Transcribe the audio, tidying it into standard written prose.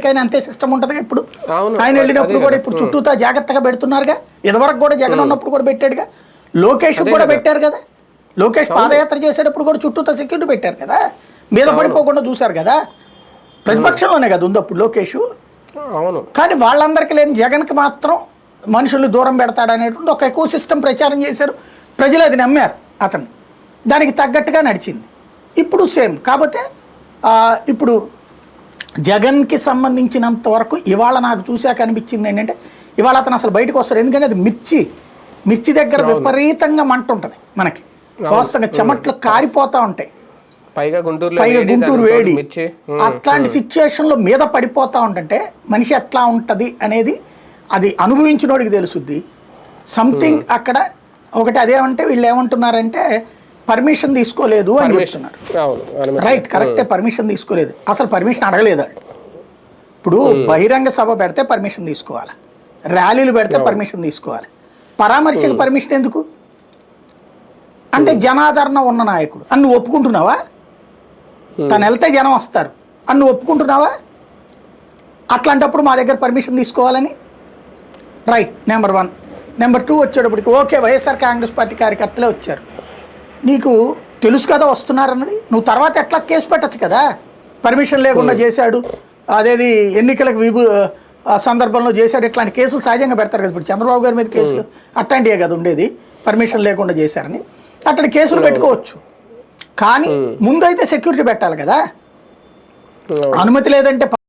గారికైనా అంతే సిస్టమ్ ఉంటుంది ఇప్పుడు. ఆయన వెళ్ళినప్పుడు కూడా ఇప్పుడు చుట్టూతా జాగ్రత్తగా పెడుతున్నారుగా. ఇదివరకు కూడా జగన్ ఉన్నప్పుడు కూడా పెట్టాడుగా. లోకేష్ కూడా పెట్టారు కదా. లోకేష్ పాదయాత్ర చేసేటప్పుడు కూడా చుట్టూతా సెక్యూరిటీ పెట్టారు కదా, మీద పడిపోకుండా చూశారు కదా. ప్రతిపక్షంలోనే కదా ఉంది అప్పుడు లోకేష్. కానీ వాళ్ళందరికీ లేని జగన్కి మాత్రం మనుషులు దూరం పెడతాడనేటువంటి ఒక ఎకో సిస్టమ్ ప్రచారం చేశారు. ప్రజలు అది నమ్మారు అతను. దానికి తగ్గట్టుగా నడిచింది. ఇప్పుడు సేమ్. కాకపోతే ఇప్పుడు జగన్కి సంబంధించినంత వరకు ఇవాళ నాకు చూశాక అనిపించింది ఏంటంటే, ఇవాళ అతను అసలు బయటకు వస్తారు. ఎందుకంటే అది మిర్చి దగ్గర విపరీతంగా మంట ఉంటుంది మనకి. వాస్తవంగా చెమట్లు కారిపోతూ ఉంటాయి, పైగా గుంటూరు వేడి. అట్లాంటి సిచ్యువేషన్లో మీద పడిపోతూ ఉంటుంటే మనిషి ఎట్లా ఉంటుంది అనేది అది అనుభవించినోడికి తెలుసుద్ది. సంథింగ్ అక్కడ ఒకటి అదేమంటే వీళ్ళు ఏమంటున్నారంటే పర్మిషన్ తీసుకోలేదు అని చెప్తున్నారు. రైట్, కరెక్టే, పర్మిషన్ తీసుకోలేదు. అసలు పర్మిషన్ అడగలేదు. ఇప్పుడు బహిరంగ సభ పెడితే పర్మిషన్ తీసుకోవాలి, ర్యాలీలు పెడితే పర్మిషన్ తీసుకోవాలి, పరామర్శకు పర్మిషన్ ఎందుకు అంటే జనాదరణ ఉన్న నాయకుడు అని నువ్వు ఒప్పుకుంటున్నావా? తను వెళ్తే జనం వస్తారు అని నువ్వు ఒప్పుకుంటున్నావా? అట్లాంటప్పుడు మా దగ్గర పర్మిషన్ తీసుకోవాలని. Right, number 1. నెంబర్ 2 వచ్చేటప్పటికి ఓకే, వైఎస్ఆర్ కాంగ్రెస్ పార్టీ కార్యకర్తలే వచ్చారు, నీకు తెలుసు కదా వస్తున్నారన్నది. నువ్వు తర్వాత ఎట్లా కేసు పెట్టచ్చు కదా. పర్మిషన్ లేకుండా చేశాడు, అదేది ఎన్నికలకు సందర్భంలో చేశాడు, ఇట్లాంటి కేసులు సహజంగా పెడతారు కదా. ఇప్పుడు చంద్రబాబు గారి మీద కేసులు అట్లాంటివే కదా ఉండేది, పర్మిషన్ లేకుండా చేశారని. అట్లాంటి కేసులు పెట్టుకోవచ్చు. కానీ ముందైతే సెక్యూరిటీ పెట్టాలి కదా. అనుమతి లేదంటే